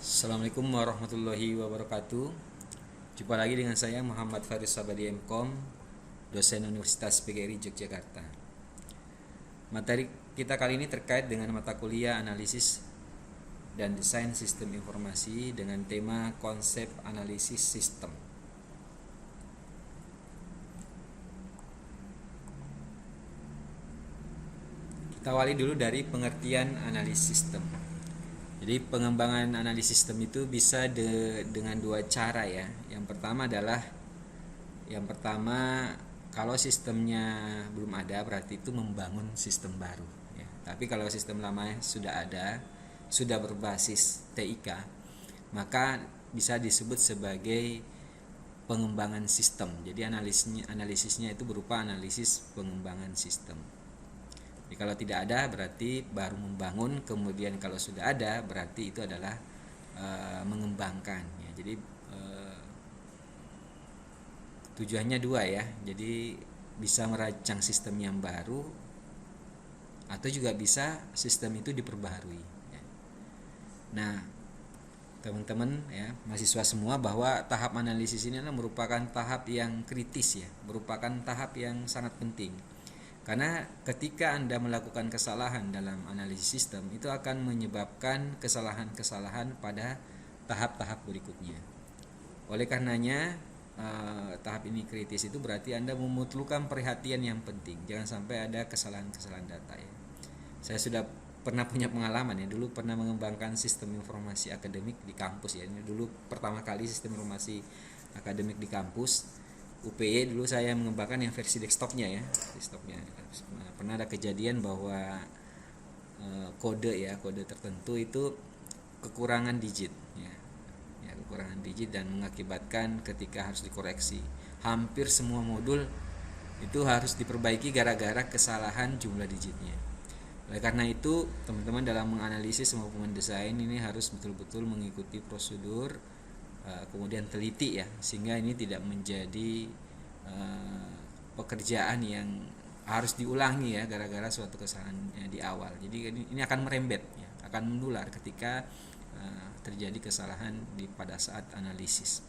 Assalamualaikum warahmatullahi wabarakatuh. Jumpa lagi dengan saya Muhammad Faris Sabadi MKom, dosen Universitas PGRI Yogyakarta. Materi kita kali ini terkait dengan mata kuliah analisis dan desain sistem informasi dengan tema konsep analisis sistem. Kita awali dulu dari pengertian analisis sistem. Jadi pengembangan analisis sistem itu bisa dengan dua cara ya. Yang pertama kalau sistemnya belum ada berarti itu membangun sistem baru ya. Tapi kalau sistem lama sudah ada, sudah berbasis TIK, maka bisa disebut sebagai pengembangan sistem. Jadi analisisnya itu berupa analisis pengembangan sistem. Jadi kalau tidak ada berarti baru membangun, kemudian kalau sudah ada berarti itu adalah mengembangkan ya. Jadi tujuannya dua ya. Jadi bisa merancang sistem yang baru atau juga bisa sistem itu diperbaharui ya. Nah, teman-teman ya, mahasiswa semua, bahwa tahap analisis ini adalah merupakan tahap yang kritis ya, merupakan tahap yang sangat penting. Karena ketika Anda melakukan kesalahan dalam analisis sistem, itu akan menyebabkan kesalahan-kesalahan pada tahap-tahap berikutnya. Oleh karenanya, tahap ini kritis itu berarti Anda memerlukan perhatian yang penting. Jangan sampai ada kesalahan-kesalahan data ya. Saya sudah pernah punya pengalaman ya, dulu pernah mengembangkan sistem informasi akademik di kampus ya. Ini dulu pertama kali sistem informasi akademik di kampus UPY. Dulu saya mengembangkan yang versi desktopnya ya, pernah ada kejadian bahwa kode tertentu itu kekurangan digit ya, kekurangan digit, dan mengakibatkan ketika harus dikoreksi hampir semua modul itu harus diperbaiki gara-gara kesalahan jumlah digitnya. Oleh karena itu, teman-teman dalam menganalisis maupun mendesain ini harus betul-betul mengikuti prosedur, kemudian teliti ya, sehingga ini tidak menjadi pekerjaan yang harus diulangi ya gara-gara suatu kesalahan di awal. Jadi ini akan merembet ya, akan menular ketika terjadi kesalahan pada saat analisis.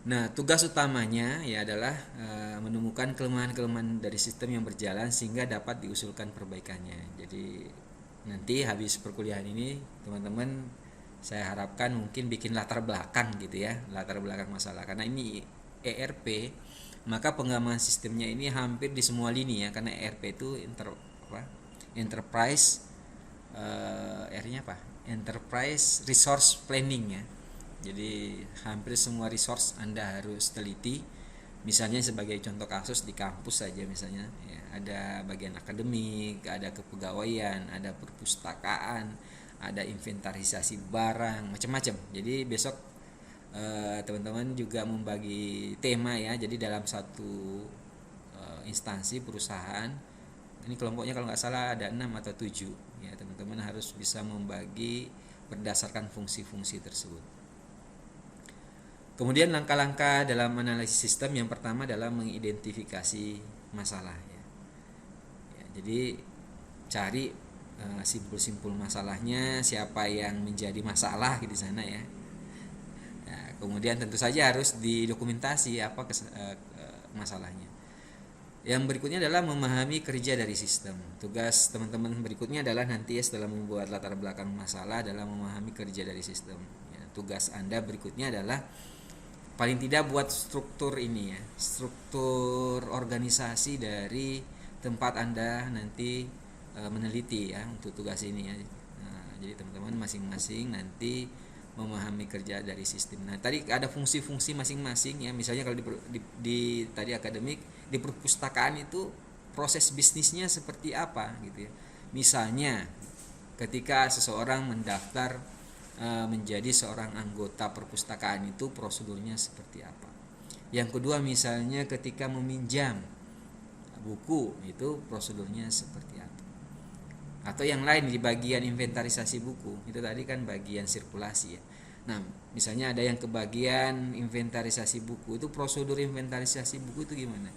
Nah, tugas utamanya ya adalah menemukan kelemahan-kelemahan dari sistem yang berjalan sehingga dapat diusulkan perbaikannya. Jadi nanti habis perkuliahan ini teman-teman, saya harapkan mungkin bikin latar belakang gitu ya, latar belakang masalah. Karena ini ERP, maka pengembangan sistemnya ini hampir di semua lini ya, karena ERP itu enterprise R-nya apa? Enterprise Resource Planning ya. Jadi hampir semua resource Anda harus teliti. Misalnya sebagai contoh kasus di kampus saja misalnya ya, ada bagian akademik, ada kepegawaian, ada perpustakaan, ada inventarisasi barang, macam-macam. Jadi besok teman-teman juga membagi tema ya. Jadi dalam satu instansi perusahaan, ini kelompoknya kalau nggak salah ada 6 atau 7 ya, teman-teman harus bisa membagi berdasarkan fungsi-fungsi tersebut. Kemudian langkah-langkah dalam analisis sistem yang pertama adalah mengidentifikasi masalah ya. Jadi cari simpul-simpul masalahnya, siapa yang menjadi masalah di sana ya. Kemudian tentu saja harus didokumentasi apa masalahnya. Yang berikutnya adalah memahami kerja dari sistem. Tugas teman-teman berikutnya adalah nanti ya, setelah membuat latar belakang masalah, adalah memahami kerja dari sistem ya. Tugas Anda berikutnya adalah paling tidak buat struktur ini ya, struktur organisasi dari tempat Anda nanti meneliti ya untuk tugas ini ya. Jadi teman-teman masing-masing nanti memahami kerja dari sistem. Nah, tadi ada fungsi-fungsi masing-masing ya. Misalnya kalau di tadi akademik, di perpustakaan itu proses bisnisnya seperti apa gitu ya. Misalnya ketika seseorang mendaftar menjadi seorang anggota perpustakaan, itu prosedurnya seperti apa. Yang kedua misalnya ketika meminjam buku, itu prosedurnya seperti apa. Atau yang lain di bagian inventarisasi buku, itu tadi kan bagian sirkulasi ya. Nah, misalnya ada yang ke bagian inventarisasi buku, itu prosedur inventarisasi buku itu gimana?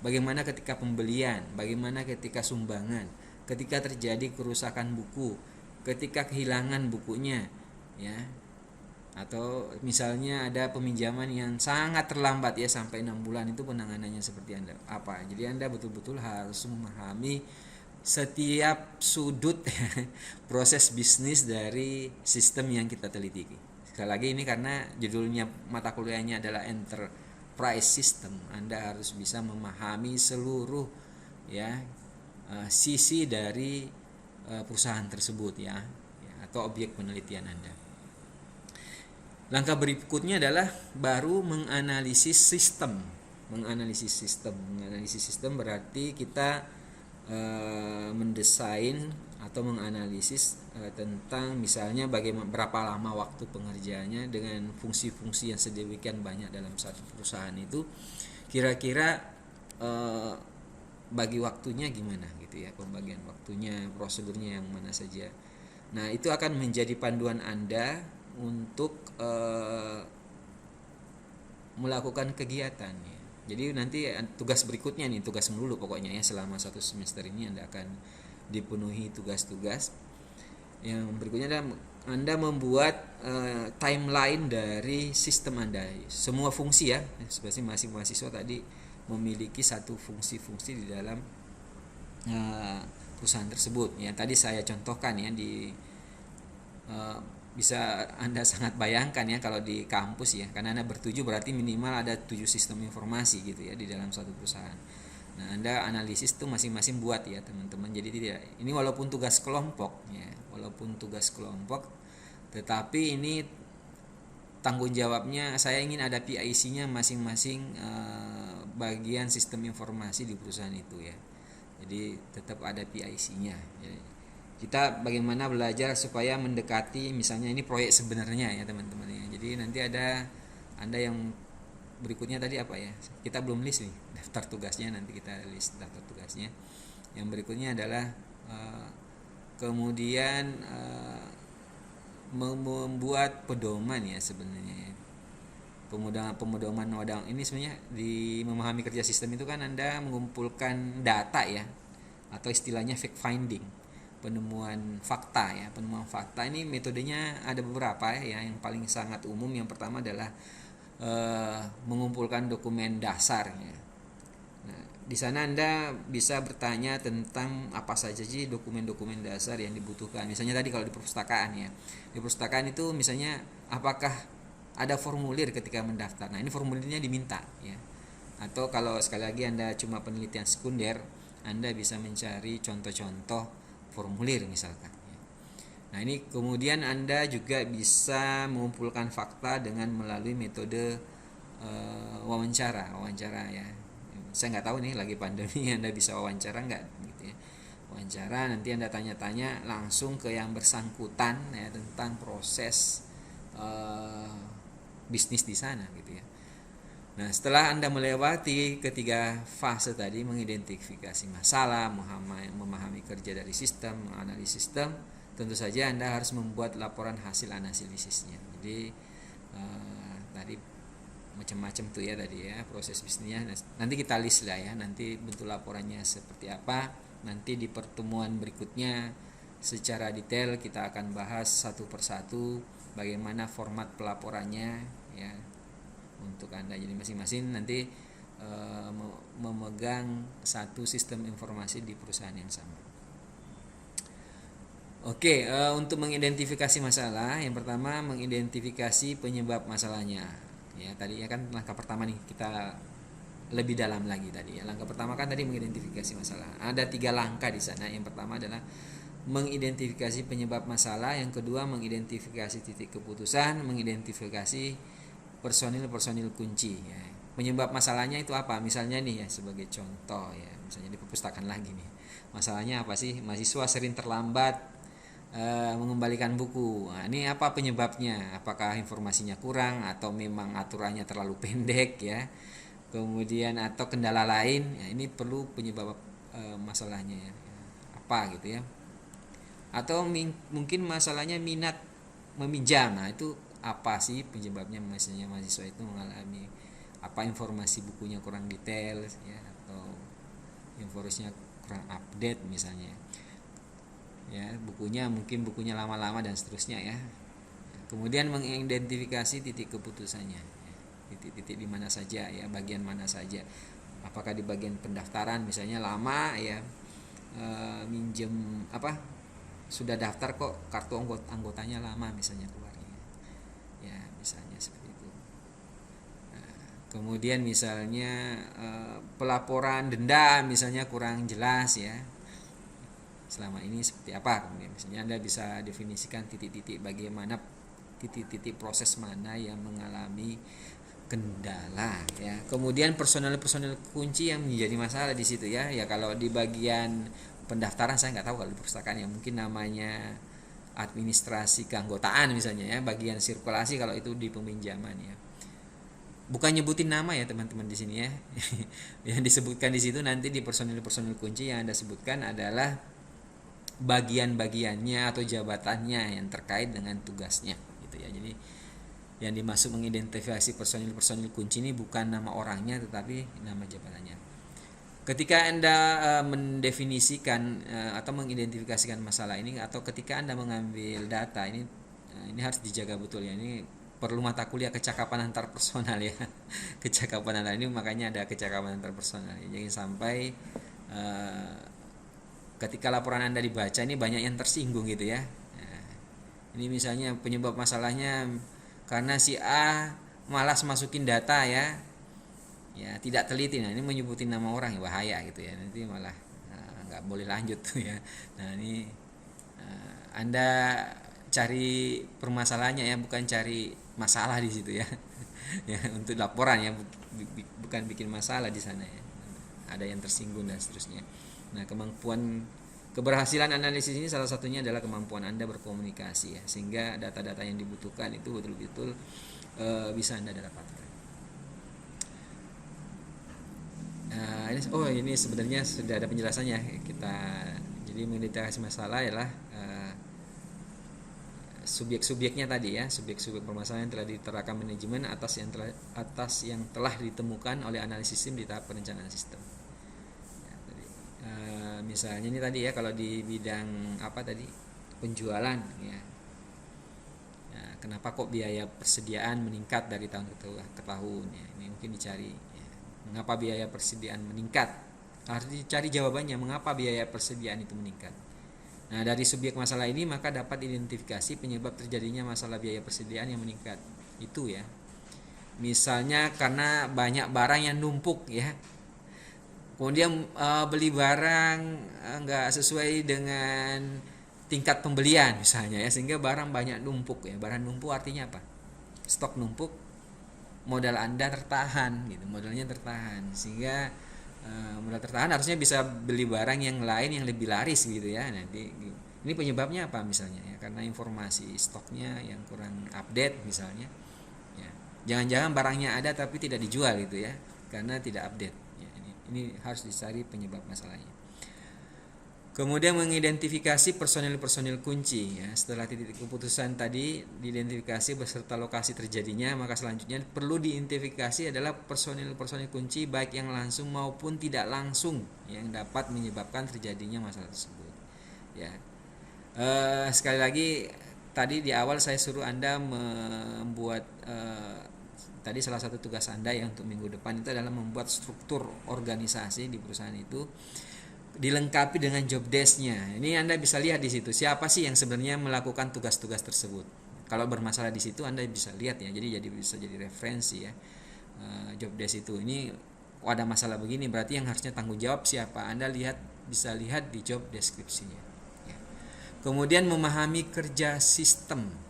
Bagaimana ketika pembelian, bagaimana ketika sumbangan, ketika terjadi kerusakan buku, ketika kehilangan bukunya, ya. Atau misalnya ada peminjaman yang sangat terlambat ya sampai 6 bulan, itu penanganannya seperti apa. Jadi Anda betul-betul harus memahami setiap sudut proses bisnis dari sistem yang kita teliti. Sekali lagi ini karena judulnya mata kuliahnya adalah enterprise system, Anda harus bisa memahami seluruh ya sisi dari perusahaan tersebut ya, atau objek penelitian Anda. Langkah berikutnya adalah baru menganalisis sistem. Menganalisis sistem berarti kita mendesain atau menganalisis tentang misalnya bagaimana berapa lama waktu pengerjaannya dengan fungsi-fungsi yang sedemikian banyak dalam satu perusahaan itu, kira-kira bagi waktunya gimana gitu ya, pembagian waktunya, prosedurnya yang mana saja. Nah, itu akan menjadi panduan Anda untuk melakukan kegiatan ya. Jadi nanti tugas berikutnya nih, tugas melulu pokoknya ya, selama 1 semester ini Anda akan dipenuhi tugas-tugas. Yang berikutnya adalah Anda membuat timeline dari sistem Anda. Semua fungsi ya, seperti masing mahasiswa tadi memiliki satu fungsi-fungsi di dalam perusahaan tersebut. Ya, tadi saya contohkan ya di bisa Anda sangat bayangkan ya kalau di kampus ya, karena Anda bertujuh berarti minimal ada 7 sistem informasi gitu ya di dalam satu perusahaan. Nah, Anda analisis tuh masing-masing buat ya teman-teman. Jadi tidak, ini walaupun tugas kelompok ya, tetapi ini tanggung jawabnya saya ingin ada PIC-nya masing-masing bagian sistem informasi di perusahaan itu ya. Jadi tetap ada PIC-nya. Kita bagaimana belajar supaya mendekati misalnya ini proyek sebenarnya ya teman-teman ya. Jadi nanti ada Anda yang berikutnya tadi apa ya, kita belum list nih daftar tugasnya, nanti kita list daftar tugasnya. Yang berikutnya adalah kemudian membuat pedoman ya sebenarnya. Pedoman ini sebenarnya di memahami kerja sistem itu kan Anda mengumpulkan data ya, atau istilahnya fact finding, penemuan fakta ya. Penemuan fakta ini metodenya ada beberapa ya. Yang paling sangat umum yang pertama adalah mengumpulkan dokumen dasar ya. Nah, di sana Anda bisa bertanya tentang apa saja sih dokumen-dokumen dasar yang dibutuhkan. Misalnya tadi kalau di perpustakaan ya. Di perpustakaan itu misalnya apakah ada formulir ketika mendaftar. Nah, ini formulirnya diminta ya. Atau kalau sekali lagi Anda cuma penelitian sekunder, Anda bisa mencari contoh-contoh formulir misalkan. Nah, ini kemudian Anda juga bisa mengumpulkan fakta dengan melalui metode wawancara ya. Saya nggak tahu nih lagi pandemi Anda bisa wawancara nggak gitu ya. Wawancara, nanti Anda tanya-tanya langsung ke yang bersangkutan ya tentang proses bisnis di sana gitu ya. Nah, setelah Anda melewati ketiga fase tadi, mengidentifikasi masalah, memahami kerja dari sistem, menganalisis sistem, tentu saja Anda harus membuat laporan hasil analisisnya. Jadi tadi macam-macam tuh ya tadi ya proses bisnisnya. Nanti kita list lah ya, nanti bentuk laporannya seperti apa. Nanti di pertemuan berikutnya secara detail kita akan bahas satu persatu bagaimana format pelaporannya ya untuk Anda. Jadi masing-masing nanti memegang satu sistem informasi di perusahaan yang sama. Oke, untuk mengidentifikasi masalah, yang pertama mengidentifikasi penyebab masalahnya. Ya, tadi ya kan langkah pertama nih, kita lebih dalam lagi tadi ya. Langkah pertama kan tadi mengidentifikasi masalah. Ada 3 langkah di sana. Yang pertama adalah mengidentifikasi penyebab masalah, yang kedua mengidentifikasi titik keputusan, mengidentifikasi personil kunci ya. Penyebab masalahnya itu apa? Misalnya nih ya sebagai contoh ya, misalnya di perpustakaan lagi nih. Masalahnya apa sih? Mahasiswa sering terlambat mengembalikan buku. Nah, ini apa penyebabnya? Apakah informasinya kurang atau memang aturannya terlalu pendek ya? Kemudian atau kendala lain? Ya, ini perlu penyebab masalahnya ya. Apa gitu ya? Atau mungkin masalahnya minat meminjam. Nah, itu apa sih penyebabnya? Misalnya mahasiswa itu mengalami apa, informasi bukunya kurang detail ya, atau informasinya kurang update misalnya ya, bukunya lama-lama dan seterusnya ya. Kemudian mengidentifikasi titik keputusannya, titik-titik di mana saja ya, bagian mana saja. Apakah di bagian pendaftaran misalnya lama ya, minjem apa, sudah daftar kok kartu anggotanya lama misalnya keluarnya, ya misalnya seperti itu. Kemudian misalnya pelaporan denda misalnya kurang jelas ya, selama ini seperti apa. Kemudian misalnya Anda bisa definisikan titik-titik bagaimana, titik-titik proses mana yang mengalami kendala ya. Kemudian personel-personel kunci yang menjadi masalah di situ ya. Ya kalau di bagian pendaftaran saya nggak tahu, kalau di perpustakaan ya mungkin namanya administrasi keanggotaan misalnya ya, bagian sirkulasi kalau itu di peminjaman ya. Bukan nyebutin nama ya teman-teman di sini ya. Yang disebutkan di situ nanti di personil-personil kunci yang Anda sebutkan adalah bagian-bagiannya atau jabatannya yang terkait dengan tugasnya gitu ya. Jadi yang dimaksud mengidentifikasi personil-personil kunci ini bukan nama orangnya tetapi nama jabatannya. Ketika Anda mendefinisikan atau mengidentifikasikan masalah ini, atau ketika Anda mengambil data ini harus dijaga betul ya. Ini perlu mata kuliah kecakapan antar personal ya. Kecakapan antar ini makanya ada kecakapan antar personal ya. Jangan sampai ketika laporan Anda dibaca ini banyak yang tersinggung gitu ya. Nah, ini misalnya penyebab masalahnya karena si A malas masukin data ya, tidak teliti. Nah ini menyebutin nama orang ya bahaya gitu ya, nanti malah nggak boleh lanjut tuh ya. Nah ini Anda cari permasalahannya ya, bukan cari masalah di situ ya. Ya untuk laporan ya, bukan bikin masalah di sana ya. Ada yang tersinggung dan seterusnya. Nah keberhasilan analisis ini salah satunya adalah kemampuan Anda berkomunikasi ya, sehingga data-data yang dibutuhkan itu betul-betul bisa Anda dapatkan. Ini sebenarnya sudah ada penjelasannya kita. Jadi mengidentifikasi masalah adalah subjek-subjeknya tadi ya, subjek-subjek permasalahan yang telah diterapkan manajemen atas yang telah ditemukan oleh analisis sistem di tahap perencanaan sistem. Misalnya ini tadi ya, kalau di bidang apa tadi, penjualan ya. Nah, kenapa kok biaya persediaan meningkat dari tahun ke tahun ya, ini mungkin dicari ya. Mengapa biaya persediaan meningkat, harus dicari jawabannya, mengapa biaya persediaan itu meningkat. Nah dari subjek masalah ini maka dapat identifikasi penyebab terjadinya masalah biaya persediaan yang meningkat itu ya. Misalnya karena banyak barang yang numpuk ya, kemudian beli barang nggak sesuai dengan tingkat pembelian misalnya ya, sehingga barang banyak numpuk ya. Barang numpuk artinya apa? Stok numpuk, modal Anda tertahan gitu, modalnya tertahan, sehingga modal tertahan harusnya bisa beli barang yang lain yang lebih laris gitu ya. Nanti ini penyebabnya apa misalnya ya, karena informasi stoknya yang kurang update misalnya ya. Jangan-jangan barangnya ada tapi tidak dijual gitu ya, karena tidak update ya. Ini harus dicari penyebab masalahnya. Kemudian mengidentifikasi personil-personil kunci ya. Setelah titik keputusan tadi diidentifikasi beserta lokasi terjadinya, maka selanjutnya perlu diidentifikasi adalah personil-personil kunci baik yang langsung maupun tidak langsung yang dapat menyebabkan terjadinya masalah tersebut. Ya. Sekali lagi tadi di awal saya suruh Anda membuat tadi salah satu tugas Anda ya untuk minggu depan itu adalah membuat struktur organisasi di perusahaan itu, dilengkapi dengan job desk-nya. Ini Anda bisa lihat di situ siapa sih yang sebenarnya melakukan tugas-tugas tersebut. Kalau bermasalah di situ Anda bisa lihat ya. Jadi bisa jadi referensi ya. Job desk itu, ini ada masalah begini berarti yang harusnya tanggung jawab siapa. Anda bisa lihat di job deskripsinya. Ya. Kemudian memahami kerja sistem.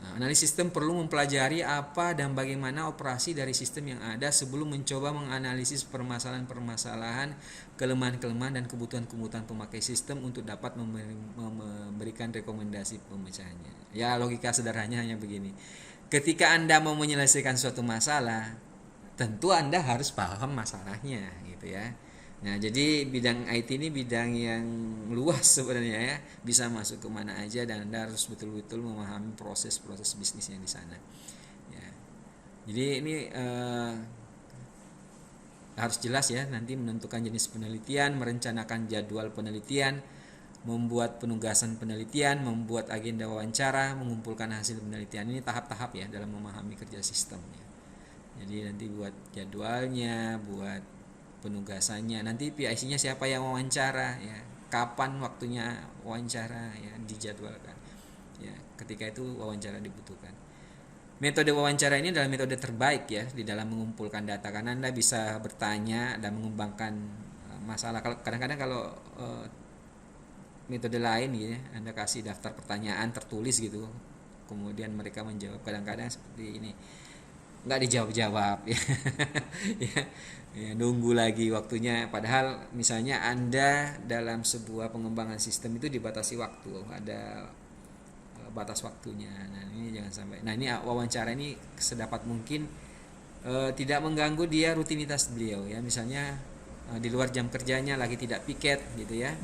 Analisis sistem perlu mempelajari apa dan bagaimana operasi dari sistem yang ada sebelum mencoba menganalisis permasalahan-permasalahan, kelemahan-kelemahan dan kebutuhan-kebutuhan pemakai sistem untuk dapat memberikan rekomendasi pemecahannya. Ya logika sederhananya hanya begini. Ketika Anda mau menyelesaikan suatu masalah, tentu Anda harus paham masalahnya gitu ya. Nah jadi bidang IT ini bidang yang luas sebenarnya ya, bisa masuk ke mana aja dan Anda harus betul-betul memahami proses-proses bisnisnya di sana. Ya. Jadi ini harus jelas ya, nanti menentukan jenis penelitian, merencanakan jadwal penelitian, membuat penugasan penelitian, membuat agenda wawancara, mengumpulkan hasil penelitian. Ini tahap-tahap ya dalam memahami kerja sistem ya. Jadi nanti buat jadwalnya, buat penugasannya, nanti PIC-nya siapa yang wawancara ya, kapan waktunya wawancara ya, dijadwalkan ya, ketika itu wawancara dibutuhkan. Metode wawancara ini adalah metode terbaik ya di dalam mengumpulkan data, karena Anda bisa bertanya dan mengembangkan masalah. Kalau kadang-kadang kalau metode lain gitu ya, Anda kasih daftar pertanyaan tertulis gitu, kemudian mereka menjawab, kadang-kadang seperti ini, nggak dijawab-jawab ya. ya, ya, nunggu lagi waktunya, padahal misalnya Anda dalam sebuah pengembangan sistem itu dibatasi waktu, ada batas waktunya. Nah ini jangan sampai, nah ini wawancara ini sedapat mungkin tidak mengganggu dia rutinitas beliau ya, misalnya di luar jam kerjanya lagi tidak piket gitu ya.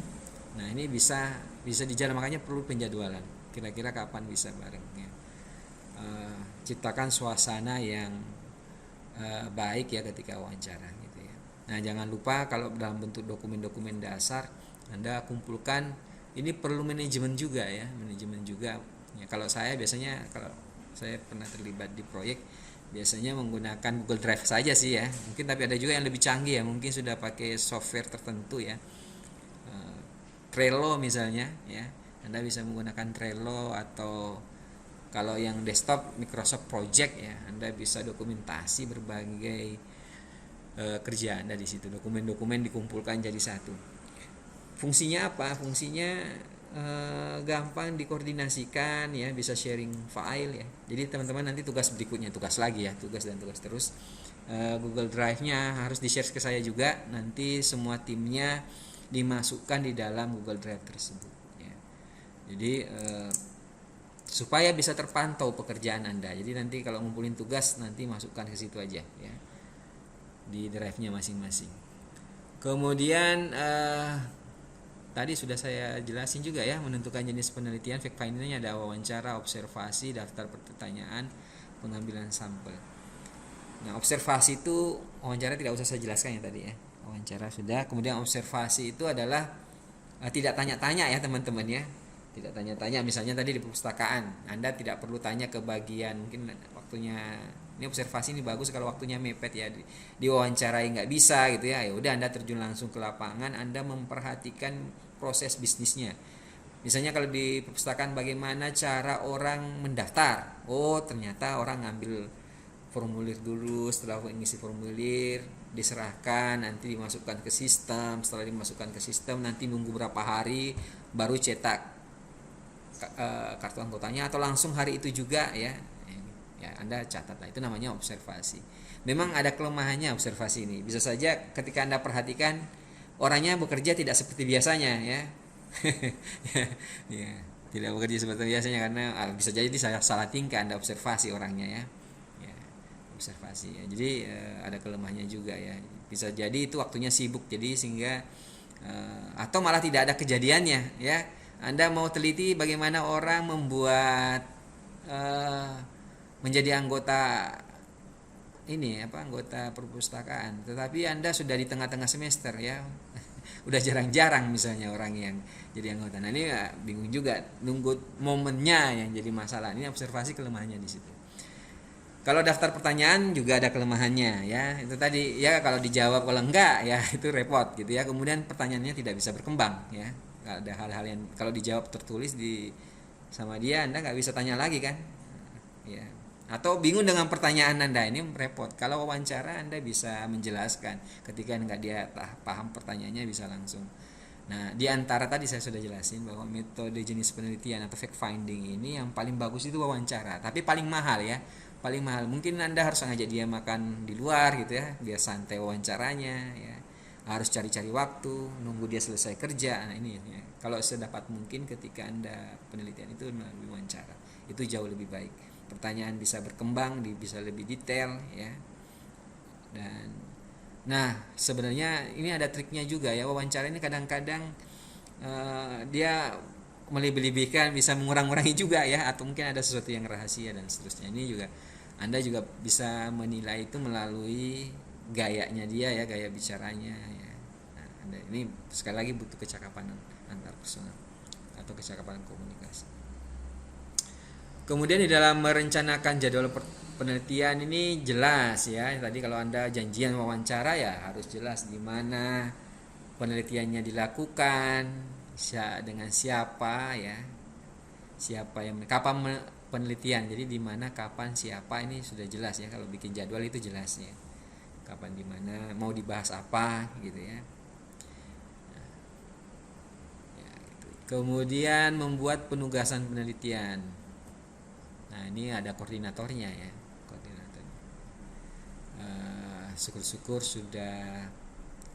Nah ini bisa dijalan, makanya perlu penjadwalan, kira-kira kapan bisa bareng ya. Ciptakan suasana yang baik ya ketika wawancara gitu ya. Nah jangan lupa kalau dalam bentuk dokumen-dokumen dasar Anda kumpulkan, ini perlu manajemen juga ya, manajemen juga ya. Kalau saya biasanya, kalau saya pernah terlibat di proyek, biasanya menggunakan Google Drive saja sih ya, mungkin, tapi ada juga yang lebih canggih ya, mungkin sudah pakai software tertentu ya, Trello misalnya ya, Anda bisa menggunakan Trello, atau kalau yang desktop Microsoft Project ya, Anda bisa dokumentasi berbagai kerja Anda di situ, dokumen-dokumen dikumpulkan jadi satu. Fungsinya apa? Fungsinya gampang dikoordinasikan ya, bisa sharing file ya. Jadi teman-teman nanti tugas berikutnya, tugas lagi ya, tugas dan tugas terus. Google Drive-nya harus di-share ke saya juga, nanti semua timnya dimasukkan di dalam Google Drive tersebut ya. Jadi supaya bisa terpantau pekerjaan Anda. Jadi nanti kalau ngumpulin tugas, nanti masukkan ke situ aja ya, di drive-nya masing-masing. Kemudian tadi sudah saya jelasin juga ya, menentukan jenis penelitian, fact finding-nya ada wawancara, observasi, daftar pertanyaan, pengambilan sampel. Nah observasi itu, wawancara tidak usah saya jelaskan ya tadi ya, wawancara sudah. Kemudian observasi itu adalah tidak tanya-tanya ya teman-teman ya, tidak tanya-tanya. Misalnya tadi di perpustakaan, Anda tidak perlu tanya ke bagian, mungkin waktunya ini observasi ini bagus kalau waktunya mepet ya, diwawancarai nggak bisa gitu ya, ya udah Anda terjun langsung ke lapangan, Anda memperhatikan proses bisnisnya. Misalnya kalau di perpustakaan, bagaimana cara orang mendaftar, oh ternyata orang ngambil formulir dulu, setelah mengisi formulir diserahkan, nanti dimasukkan ke sistem, setelah dimasukkan ke sistem nanti nunggu berapa hari baru cetak kartu anggotanya, atau langsung hari itu juga ya. Ya Anda catat lah, itu namanya observasi. Memang ada kelemahannya observasi ini, bisa saja ketika Anda perhatikan orangnya bekerja tidak seperti biasanya ya. Ya, tidak bekerja seperti biasanya, karena bisa jadi salah tingkah Anda observasi orangnya ya. Observasi ya. Jadi ada kelemahannya juga ya, bisa jadi itu waktunya sibuk, jadi sehingga atau malah tidak ada kejadiannya ya. Anda mau teliti bagaimana orang membuat menjadi anggota ini apa, anggota perpustakaan, tetapi Anda sudah di tengah-tengah semester ya. Udah jarang-jarang misalnya orang yang jadi anggota. Nah ini bingung juga, nunggu momennya yang jadi masalah. Ini observasi kelemahannya di situ. Kalau daftar pertanyaan juga ada kelemahannya ya, itu tadi ya, kalau dijawab, kalau enggak ya itu repot gitu ya. Kemudian pertanyaannya tidak bisa berkembang ya, ada hal-hal yang kalau dijawab tertulis di sama dia, Anda nggak bisa tanya lagi kan ya, atau bingung dengan pertanyaan Anda, ini repot. Kalau wawancara Anda bisa menjelaskan, ketika nggak dia paham pertanyaannya bisa langsung. Nah di antara tadi saya sudah jelasin bahwa metode jenis penelitian atau fact finding ini yang paling bagus itu wawancara, tapi paling mahal ya, paling mahal. Mungkin Anda harus ngajak dia makan di luar gitu ya, biar santai wawancaranya ya, harus cari-cari waktu, nunggu dia selesai kerja. Nah ini ya, kalau sedapat mungkin ketika Anda penelitian itu melalui wawancara, itu jauh lebih baik, pertanyaan bisa berkembang, bisa lebih detail ya. Dan nah sebenarnya ini ada triknya juga ya, wawancara ini kadang-kadang dia melebih-lebihkan, bisa mengurang-urangi juga ya, atau mungkin ada sesuatu yang rahasia dan seterusnya. Ini juga Anda juga bisa menilai itu melalui gayanya dia ya, gaya bicaranya ya. Nah, ini sekali lagi butuh kecakapan antar personal. atau kecakapan komunikasi. Kemudian di dalam merencanakan jadwal penelitian ini jelas ya. Tadi kalau Anda janjian wawancara ya harus jelas di mana penelitiannya dilakukan, dengan siapa ya. Siapa yang kapan penelitian. Jadi di mana, kapan, siapa, ini sudah jelas ya. Kalau bikin jadwal itu jelas ya. Kapan, di mana, mau dibahas apa gitu ya. Gitu. Kemudian membuat penugasan penelitian. Nah, ini ada koordinatornya ya. Syukur-syukur sudah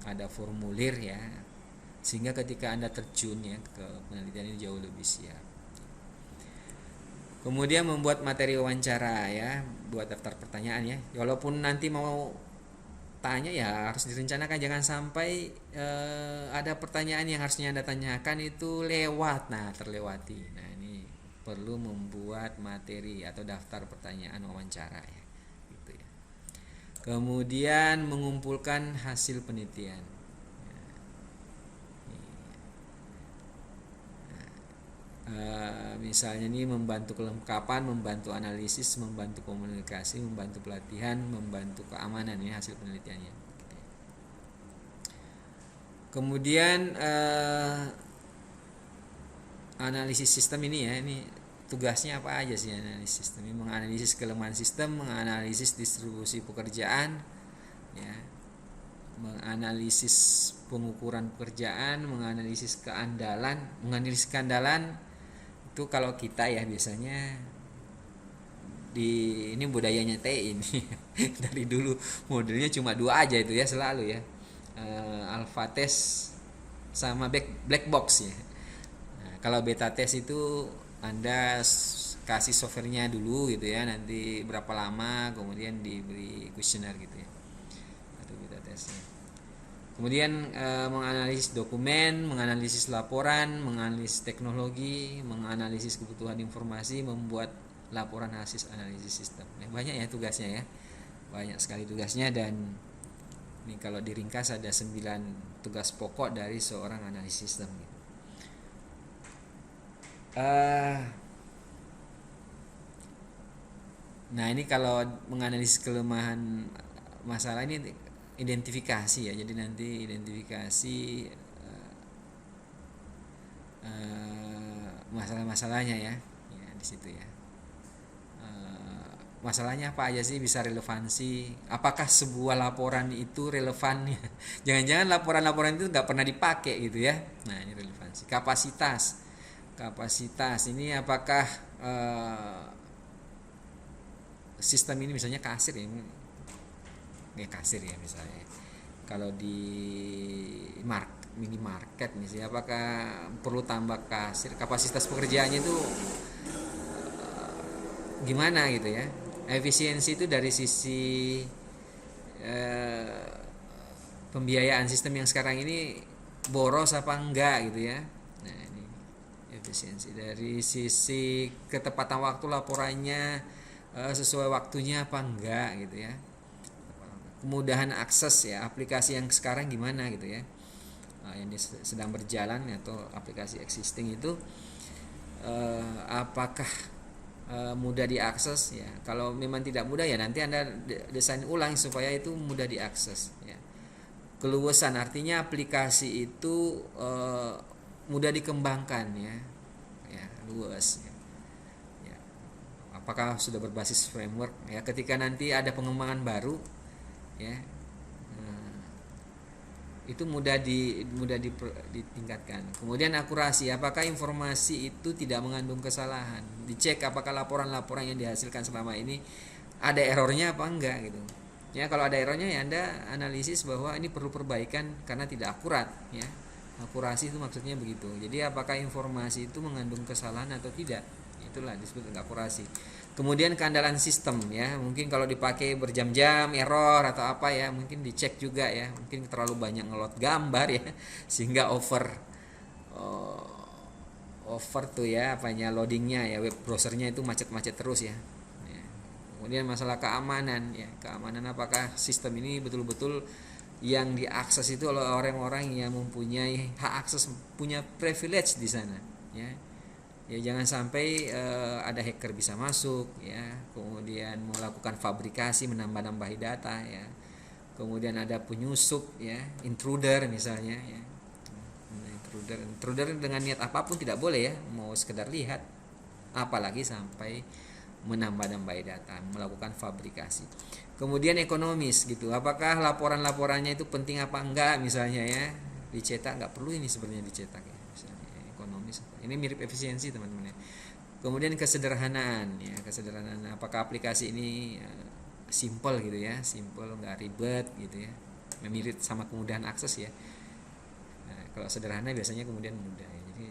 ada formulir ya, sehingga ketika Anda terjun ya ke penelitian ini jauh lebih siap. Kemudian membuat materi wawancara ya, buat daftar pertanyaan ya. Walaupun nanti mau tanya ya harus direncanakan, jangan sampai ada pertanyaan yang harusnya Anda tanyakan itu lewat, terlewati. Nah, ini perlu membuat materi atau daftar pertanyaan wawancara ya. Kemudian mengumpulkan hasil penelitian. Misalnya ini membantu kelengkapan, membantu analisis, membantu komunikasi, membantu pelatihan, membantu keamanan ya hasil penelitiannya. Kemudian analisis sistem ini ya, ini tugasnya apa aja sih analisis sistem ini? Menganalisis kelemahan sistem, menganalisis distribusi pekerjaan ya, menganalisis pengukuran pekerjaan, menganalisis keandalan. Menganalisis keandalan itu kalau kita ya biasanya ini budayanya TI ini dari dulu modelnya cuma 2 aja itu ya selalu ya, alpha test sama black box ya. Nah, kalau beta test itu Anda kasih softwarenya dulu gitu ya, nanti berapa lama kemudian diberi kuesioner gitu ya, atau beta testnya. Kemudian menganalisis dokumen, menganalisis laporan, menganalisis teknologi, menganalisis kebutuhan informasi, membuat laporan hasil analisis sistem. Banyak ya tugasnya ya, banyak sekali tugasnya. Dan ini kalau diringkas ada 9 tugas pokok dari seorang analisis sistem. Nah, ini kalau menganalisis kelemahan masalah ini identifikasi ya. Jadi nanti identifikasi masalah-masalahnya ya di situ ya. Masalahnya apa aja sih, bisa relevansi, apakah sebuah laporan itu relevan ya. Jangan-jangan laporan-laporan itu nggak pernah dipakai gitu ya. Nah, ini relevansi. Kapasitas ini apakah sistem ini misalnya kasir ya, kasir ya misalnya, kalau di minimarket misalnya, apakah perlu tambah kasir, kapasitas pekerjaannya itu gimana gitu ya. Efisiensi itu dari sisi pembiayaan sistem yang sekarang ini boros apa enggak gitu ya. Nah, ini efisiensi. Dari sisi ketepatan waktu laporannya sesuai waktunya apa enggak gitu ya. Kemudahan akses ya, aplikasi yang sekarang gimana gitu ya, yang sedang berjalan atau aplikasi existing itu apakah mudah diakses ya. Kalau memang tidak mudah ya nanti Anda desain ulang supaya itu mudah diakses ya. Keluasan artinya aplikasi itu mudah dikembangkan ya, luas ya. Apakah sudah berbasis framework ya, ketika nanti ada pengembangan baru ya, itu mudah ditingkatkan. Kemudian akurasi, apakah informasi itu tidak mengandung kesalahan, dicek apakah laporan-laporan yang dihasilkan selama ini ada errornya apa enggak gitu ya. Kalau ada errornya ya Anda analisis bahwa ini perlu perbaikan karena tidak akurat ya. Akurasi itu maksudnya begitu. Jadi apakah informasi itu mengandung kesalahan atau tidak, itulah disebut akurasi. Kemudian keandalan sistem ya, mungkin kalau dipakai berjam-jam error atau apa ya, mungkin dicek juga ya. Mungkin terlalu banyak ngelot gambar ya, sehingga over tuh ya apanya, loadingnya ya, web browsernya itu macet-macet terus ya. Kemudian masalah keamanan ya, keamanan apakah sistem ini betul-betul yang diakses itu oleh orang-orang yang mempunyai hak akses, punya privilege di sana ya. Ya jangan sampai ada hacker bisa masuk ya, kemudian melakukan fabrikasi, menambah-nambahi data ya. Kemudian ada penyusup ya, intruder misalnya ya. Intruder dengan niat apapun tidak boleh ya, mau sekedar lihat, apalagi sampai menambah-nambahi data, melakukan fabrikasi. Kemudian ekonomis gitu, apakah laporan-laporannya itu penting apa enggak misalnya ya, dicetak nggak perlu ini sebenarnya dicetak ya, misalnya ekonomis. Ini mirip efisiensi teman-teman ya. Kemudian kesederhanaan ya, kesederhanaan, apakah aplikasi ini simple gitu ya, simple nggak ribet gitu ya, mirip sama kemudahan akses ya. Nah, kalau sederhana biasanya kemudian mudah ya. Jadi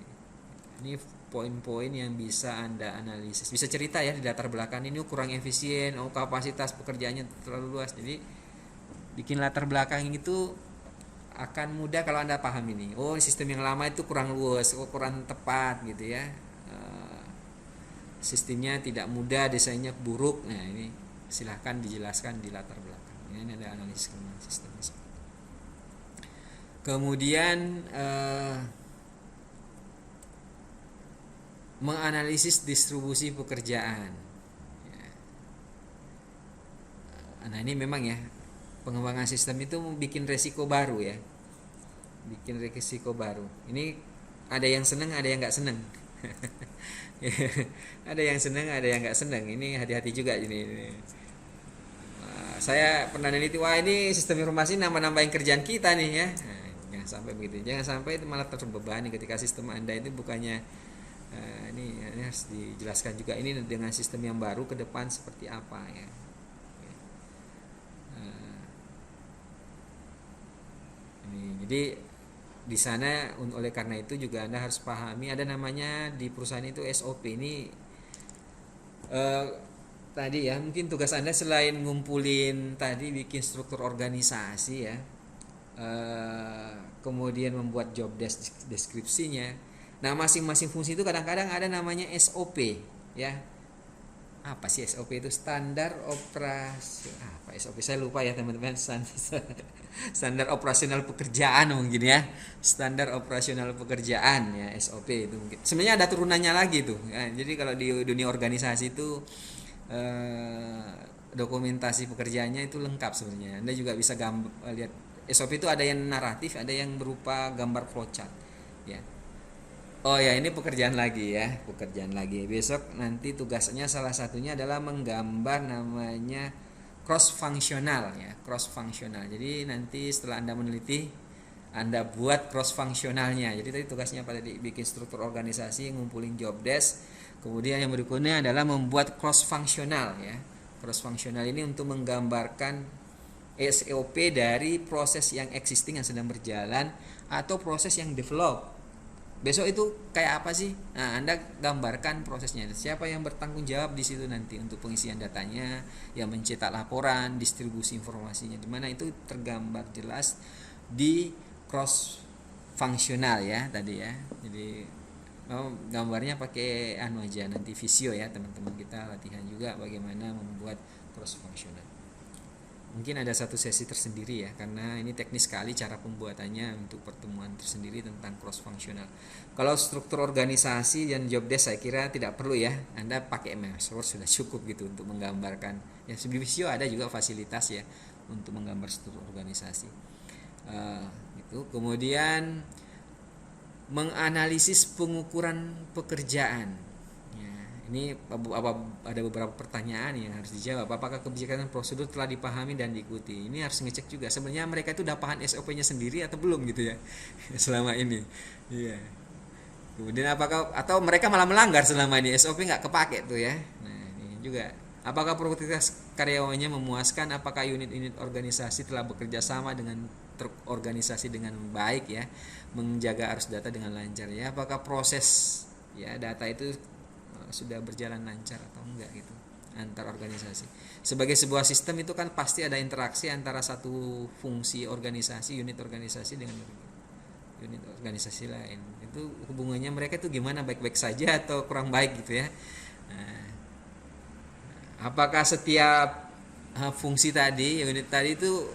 ini poin-poin yang bisa Anda analisis. Bisa cerita ya di latar belakang ini kurang efisien, kapasitas pekerjaannya terlalu luas. Jadi bikin latar belakang itu akan mudah kalau Anda paham ini. Oh, sistem yang lama itu kurang luas, kurang tepat gitu ya. Sistemnya tidak mudah, desainnya buruk. Nah, ini silahkan dijelaskan di latar belakang. Ini ada analisis sistem. Kemudian menganalisis distribusi pekerjaan. Nah ini memang ya, pengembangan sistem itu bikin resiko baru ya, bikin resiko baru. Ini ada yang seneng, ada yang nggak seneng. Ada yang seneng, ada yang nggak seneng. Ini hati-hati juga ini. Saya pernah neliti, wah ini sistem informasi nambah-nambahin kerjaan kita nih ya. Nah, jangan sampai begitu, jangan sampai itu malah terbebani ketika sistem Anda itu bukannya ini harus dijelaskan juga ini dengan sistem yang baru ke depan seperti apa ya. Jadi di sana oleh karena itu juga Anda harus pahami ada namanya di perusahaan itu SOP ini tadi ya, mungkin tugas Anda selain ngumpulin tadi bikin struktur organisasi ya, kemudian membuat job deskripsinya. Nah masing-masing fungsi itu kadang-kadang ada namanya SOP ya. Apa sih SOP itu? Standar operasi apa SOP saya lupa ya teman-teman. Standar operasional pekerjaan mungkin ya, standar operasional pekerjaan ya, SOP itu mungkin sebenarnya ada turunannya lagi tuh ya. Jadi kalau di dunia organisasi itu dokumentasi pekerjaannya itu lengkap sebenarnya. Anda juga bisa lihat SOP itu ada yang naratif, ada yang berupa gambar flowchart ya. Oh ya, ini pekerjaan lagi ya, pekerjaan lagi. Besok nanti tugasnya salah satunya adalah menggambar namanya cross functional ya, cross functional. Jadi nanti setelah Anda meneliti, Anda buat cross functionalnya. Jadi tadi tugasnya pada bikin struktur organisasi, ngumpulin job desk. Kemudian yang berikutnya adalah membuat cross functional ya. Cross functional ini untuk menggambarkan SOP dari proses yang existing yang sedang berjalan atau proses yang develop. Besok itu kayak apa sih? Nah, Anda gambarkan prosesnya. Siapa yang bertanggung jawab di situ nanti untuk pengisian datanya, yang mencetak laporan, distribusi informasinya, di mana itu tergambar jelas di cross functional ya tadi ya. Jadi gambarnya pakai aja nanti Visio ya, teman-teman kita latihan juga bagaimana membuat cross functional. Mungkin ada satu sesi tersendiri ya, karena ini teknis sekali cara pembuatannya untuk pertemuan tersendiri tentang cross functional. Kalau struktur organisasi dan job desk saya kira tidak perlu ya, Anda pakai MS Word sudah cukup gitu untuk menggambarkan. Ya di Visio ada juga fasilitas ya untuk menggambar struktur organisasi. Itu kemudian menganalisis pengukuran pekerjaan. Ini ada beberapa pertanyaan yang harus dijawab. Apakah kebijakan prosedur telah dipahami dan diikuti? Ini harus ngecek juga. Sebenarnya mereka itu udah paham SOP-nya sendiri atau belum gitu ya selama ini. Iya. Kemudian apakah atau mereka malah melanggar selama ini SOP nggak kepake tuh ya. Nah ini juga. Apakah produktivitas karyawannya memuaskan? Apakah unit-unit organisasi telah bekerja sama dengan terorganisasi dengan baik ya, menjaga arus data dengan lancar ya? Apakah proses ya data itu sudah berjalan lancar atau enggak gitu antar organisasi. Sebagai sebuah sistem itu kan pasti ada interaksi antara satu fungsi organisasi, unit organisasi dengan unit organisasi lain. Itu hubungannya mereka itu gimana, baik-baik saja atau kurang baik gitu ya. Nah, apakah setiap fungsi tadi, unit tadi itu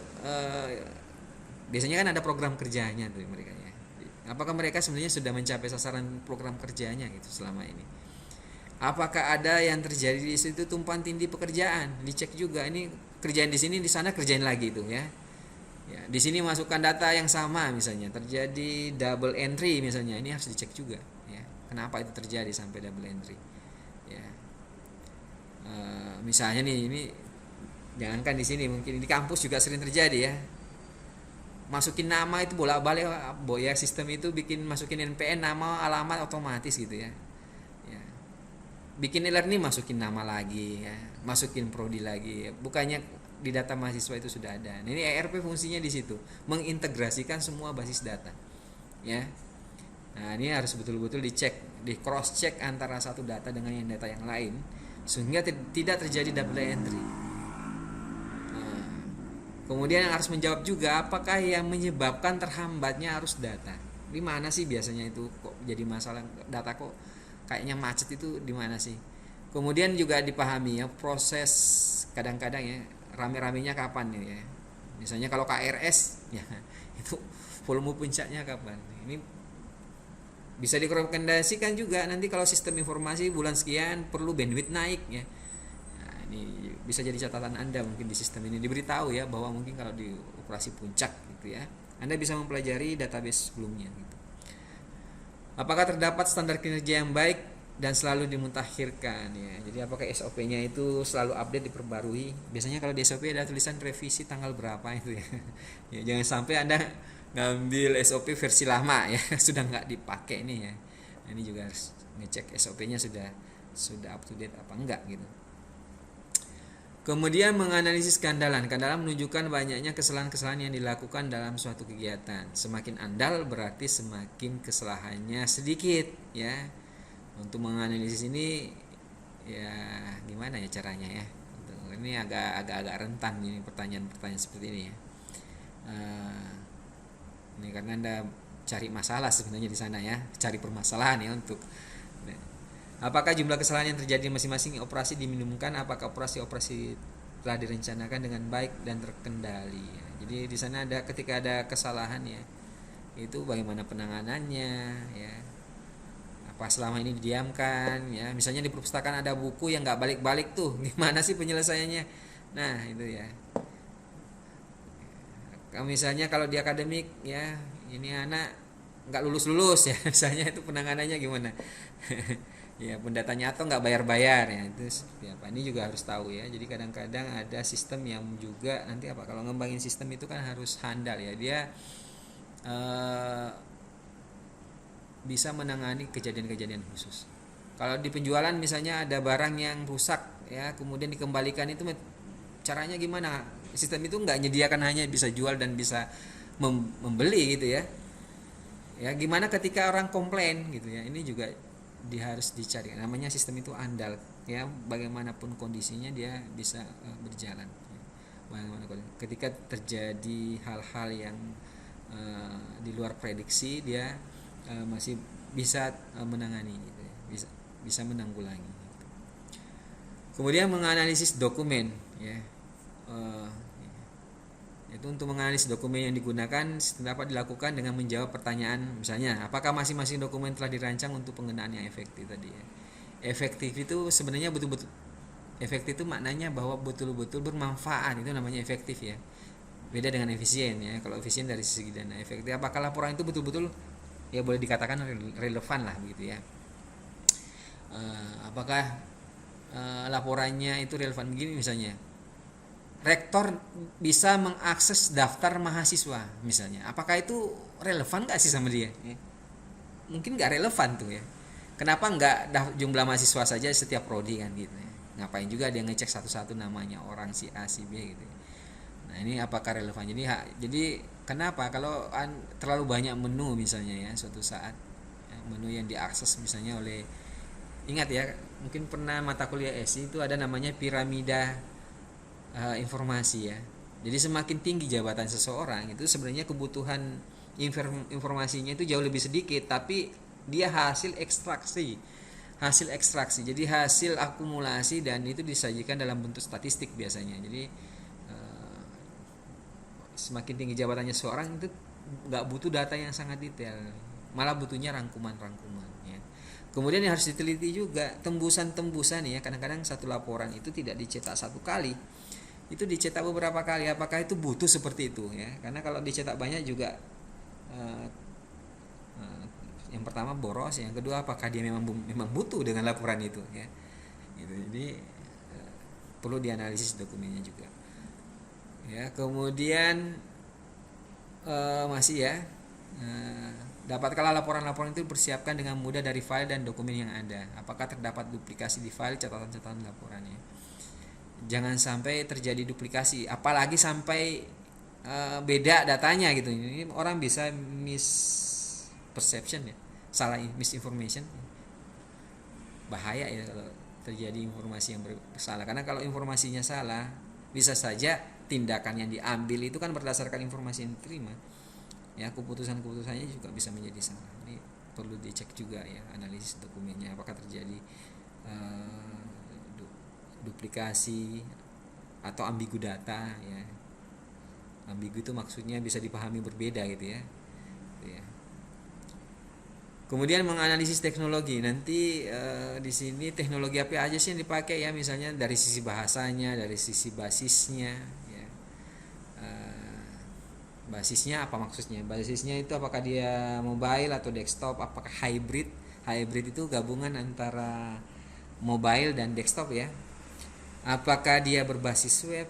biasanya kan ada program kerjanya tuh mereka ya. Apakah mereka sebenarnya sudah mencapai sasaran program kerjanya gitu selama ini? Apakah ada yang terjadi di situ tumpang tindih pekerjaan? Dicek juga, ini kerjaan di sini, di sana kerjain lagi itu ya. Ya, di sini masukkan data yang sama misalnya, terjadi double entry misalnya, ini harus dicek juga ya. Kenapa itu terjadi sampai double entry? Ya. Misalnya nih, ini jangankan di sini, mungkin di kampus juga sering terjadi ya. Masukin nama itu bolak-balik, ya sistem itu bikin masukin NPN, nama, alamat otomatis gitu ya. Ya. Bikin e-learning masukin nama lagi ya, masukin prodi lagi. Bukannya di data mahasiswa itu sudah ada. Nah, ini ERP fungsinya di situ, mengintegrasikan semua basis data. Ya. Nah, ini harus betul-betul dicek, di cross check antara satu data dengan yang data yang lain sehingga tidak terjadi double entry. Kemudian harus menjawab juga apakah yang menyebabkan terhambatnya arus data. Di mana sih biasanya itu kok jadi masalah data kok kayaknya macet, itu di mana sih? Kemudian juga dipahami ya proses, kadang-kadang ya rame-ramenya kapan nih ya. Misalnya kalau KRS ya itu volume puncaknya kapan. Ini bisa direkomendasikan juga nanti kalau sistem informasi bulan sekian perlu bandwidth naik ya. Ini bisa jadi catatan Anda mungkin di sistem ini diberitahu ya bahwa mungkin kalau di operasi puncak gitu ya, Anda bisa mempelajari database sebelumnya gitu. Apakah terdapat standar kinerja yang baik dan selalu dimutakhirkan ya. Jadi apakah SOP-nya itu selalu update, diperbarui? Biasanya kalau di SOP ada tulisan revisi tanggal berapa itu ya. Ya jangan sampai Anda ngambil SOP versi lama ya, sudah nggak dipakai nih ya. Nah, ini juga harus ngecek SOP-nya sudah up to date apa enggak gitu. Kemudian menganalisis keandalan. Keandalan menunjukkan banyaknya kesalahan-kesalahan yang dilakukan dalam suatu kegiatan. Semakin andal berarti semakin kesalahannya sedikit ya. Untuk menganalisis ini ya gimana ya caranya ya. Ini agak rentan ini pertanyaan-pertanyaan seperti ini ya. Ini karena Anda cari masalah sebenarnya di sana ya, cari permasalahan ya untuk. Apakah jumlah kesalahan yang terjadi masing-masing operasi diminimumkan? Apakah operasi-operasi telah direncanakan dengan baik dan terkendali? Ya, jadi di sana ada ketika ada kesalahan ya, itu bagaimana penanganannya ya? Apa selama ini didiamkan ya? Misalnya di perpustakaan ada buku yang nggak balik-balik tuh, gimana sih penyelesaiannya? Nah itu ya. Misalnya kalau di akademik ya, ini anak nggak lulus ya, misalnya itu penanganannya gimana? Ya pendatanya atau nggak bayar-bayar ya, itu seperti apa, ini juga harus tahu ya. Jadi kadang-kadang ada sistem yang juga nanti apa, kalau ngembangin sistem itu kan harus handal ya, dia bisa menangani kejadian-kejadian khusus. Kalau di penjualan misalnya ada barang yang rusak ya kemudian dikembalikan, itu caranya gimana? Sistem itu nggak menyediakan hanya bisa jual dan bisa membeli gitu ya. Ya gimana ketika orang komplain gitu ya, ini juga harus dicari, namanya sistem itu andal ya, bagaimanapun kondisinya dia bisa berjalan. Bagaimana ketika terjadi hal-hal yang di luar prediksi, dia masih bisa menangani gitu ya, bisa menanggulangi gitu. Kemudian menganalisis dokumen ya, itu untuk menganalisis dokumen yang digunakan dapat dilakukan dengan menjawab pertanyaan, misalnya apakah masing-masing dokumen telah dirancang untuk penggunaan yang efektif tadi ya. Efektif itu sebenarnya betul-betul efektif itu maknanya bahwa betul-betul bermanfaat, itu namanya efektif ya. Beda dengan efisien ya. Kalau efisien dari segi dana, efektif apakah laporan itu betul-betul ya boleh dikatakan relevan lah begitu ya. Apakah laporannya itu relevan begini, misalnya rektor bisa mengakses daftar mahasiswa misalnya, apakah itu relevan gak sih sama dia? Mungkin gak relevan tuh ya. Kenapa nggak jumlah mahasiswa saja setiap prodi kan gitu ya? Ngapain juga dia ngecek satu-satu namanya orang si A si B gitu ya. Nah ini apakah relevan? Jadi kenapa kalau terlalu banyak menu misalnya ya suatu saat ya, menu yang diakses misalnya oleh, ingat ya mungkin pernah mata kuliah SI itu ada namanya piramida informasi ya. Jadi semakin tinggi jabatan seseorang itu sebenarnya kebutuhan informasinya itu jauh lebih sedikit, tapi dia hasil ekstraksi. Jadi hasil akumulasi dan itu disajikan dalam bentuk statistik biasanya. Jadi semakin tinggi jabatannya seseorang itu nggak butuh data yang sangat detail. malah butuhnya rangkuman-rangkuman ya. Kemudian yang harus diteliti juga tembusan-tembusan ya. Kadang-kadang satu laporan itu tidak dicetak satu kali, itu dicetak beberapa kali. Apakah itu butuh seperti itu ya? Karena kalau dicetak banyak juga eh, yang pertama boros, yang kedua apakah dia memang butuh dengan laporan itu ya. Gitu. Jadi perlu dianalisis dokumennya juga. Ya, kemudian masih ya. Dapatkah laporan-laporan itu dipersiapkan dengan mudah dari file dan dokumen yang ada? Apakah terdapat duplikasi di file catatan-catatan laporannya? Jangan sampai terjadi duplikasi, apalagi sampai beda datanya gitu. Ini orang bisa misperception ya, salah misinformation. Bahaya ya kalau terjadi informasi yang salah. Karena kalau informasinya salah, bisa saja tindakan yang diambil itu kan berdasarkan informasi yang diterima. Ya, keputusan-keputusannya juga bisa menjadi salah. Ini perlu dicek juga ya, analisis dokumennya apakah terjadi duplikasi atau ambigu data ya. Ambigu itu maksudnya bisa dipahami berbeda gitu ya. Kemudian menganalisis teknologi. Nanti di sini teknologi apa aja sih yang dipakai ya, misalnya dari sisi bahasanya, dari sisi basisnya ya. Basisnya apa maksudnya? Basisnya itu apakah dia mobile atau desktop, apakah hybrid? Hybrid itu gabungan antara mobile dan desktop ya. Apakah dia berbasis web?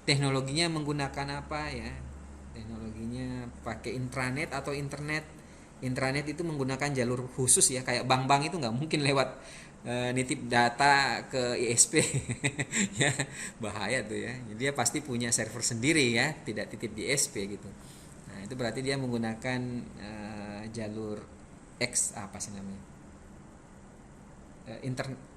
Teknologinya menggunakan apa ya? Teknologinya pakai intranet atau internet? Intranet itu menggunakan jalur khusus ya, kayak bank-bank itu nggak mungkin lewat nitip data ke ISP ya, bahaya tuh ya. Jadi dia pasti punya server sendiri ya, tidak titip di ISP gitu. Nah itu berarti dia menggunakan jalur X apa sih namanya,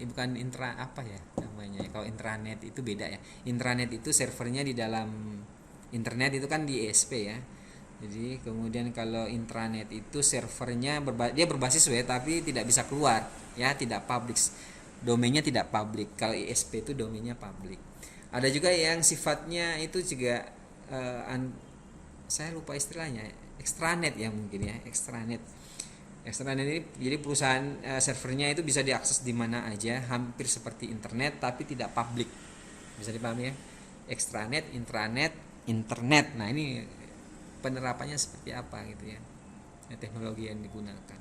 bukan intra apa ya namanya. Kalau intranet itu beda ya. Intranet itu servernya di dalam internet, itu kan di ISP ya. Jadi kemudian kalau intranet itu servernya dia berbasis web tapi tidak bisa keluar ya, tidak public, domainnya tidak public. Kalau ISP itu domainnya public. Ada juga yang sifatnya itu juga saya lupa istilahnya, extranet ya mungkin ya, extranet. Extranet ini jadi perusahaan servernya itu bisa diakses di mana aja, hampir seperti internet tapi tidak public. Bisa dipahami ya? Extranet, intranet, internet. Nah ini penerapannya seperti apa gitu ya, teknologi yang digunakan.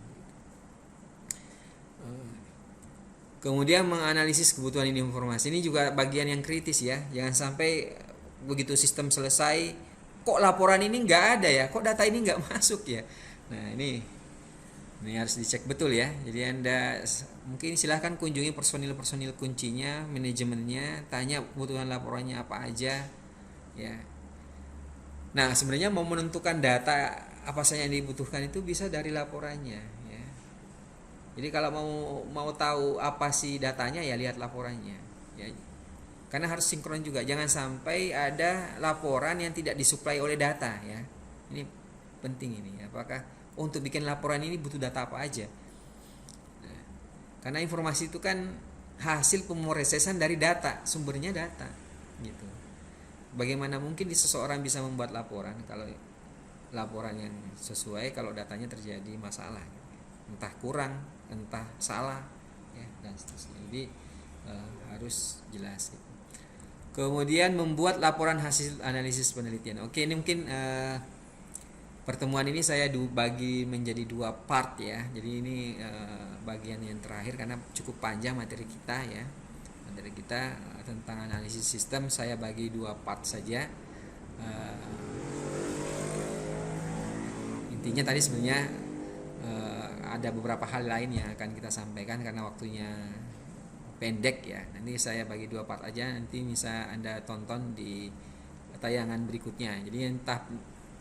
Kemudian menganalisis kebutuhan informasi, ini juga bagian yang kritis ya. Jangan sampai begitu sistem selesai kok laporan ini nggak ada ya, kok data ini nggak masuk ya. Nah ini harus dicek betul ya. Jadi Anda mungkin silahkan kunjungi personil kuncinya, manajemennya, tanya kebutuhan laporannya apa aja ya. Nah sebenarnya mau menentukan data apa saja yang dibutuhkan itu bisa dari laporannya ya. Jadi kalau mau tahu apa sih datanya ya lihat laporannya ya. Karena harus sinkron juga, jangan sampai ada laporan yang tidak disuplai oleh data ya. Ini penting ini, apakah untuk bikin laporan ini butuh data apa aja. Nah, karena informasi itu kan hasil pemrosesan dari data, sumbernya data gitu. Bagaimana mungkin seseorang bisa membuat laporan kalau laporan yang sesuai kalau datanya terjadi masalah, entah kurang, entah salah, ya, dan seterusnya. Jadi harus jelas. Gitu. Kemudian membuat laporan hasil analisis penelitian. Oke, ini mungkin pertemuan ini saya bagi menjadi 2 part ya. Jadi ini bagian yang terakhir karena cukup panjang materi kita ya. Materi kita tentang analisis sistem saya bagi 2 part saja. Intinya tadi sebenarnya ada beberapa hal lain yang akan kita sampaikan karena waktunya pendek ya. Nanti saya bagi 2 part aja, nanti bisa Anda tonton di tayangan berikutnya. Jadi yang tahap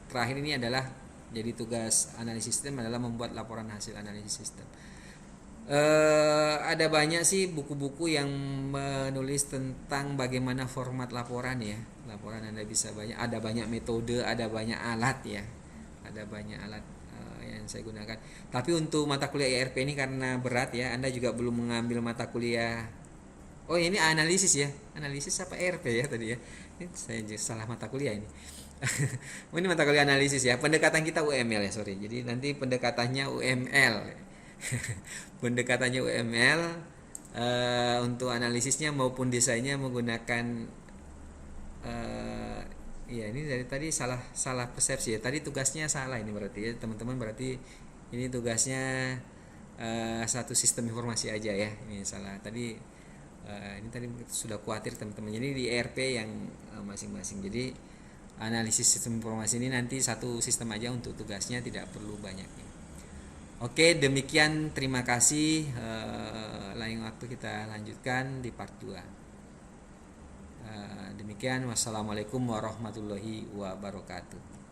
terakhir ini adalah jadi tugas analisis sistem adalah membuat laporan hasil analisis sistem. Ada banyak sih buku-buku yang menulis tentang bagaimana format laporan ya. Laporan Anda bisa banyak, ada banyak metode, ada banyak alat ya. Ada banyak alat yang saya gunakan. Tapi untuk mata kuliah IRP ini karena berat ya, Anda juga belum mengambil mata kuliah. Oh, ini analisis ya. Analisis apa IRP ya tadi ya. Ini saya salah mata kuliah ini. Oh, ini mata kuliah analisis ya. Pendekatan kita UML ya, sorry. Jadi nanti pendekatannya UML. Pendekatannya UML, untuk analisisnya maupun desainnya menggunakan, eh, ya ini dari tadi salah salah persepsi ya. Tadi tugasnya salah ini berarti ya teman-teman, berarti ini tugasnya satu sistem informasi aja ya. Ini salah tadi. Ini tadi sudah khawatir teman-teman. Jadi di ERP yang masing-masing. Jadi analisis sistem informasi ini nanti satu sistem aja untuk tugasnya, tidak perlu banyak ya. Oke, demikian, terima kasih. Lain waktu kita lanjutkan di part 2. Demikian, wassalamualaikum warahmatullahi wabarakatuh.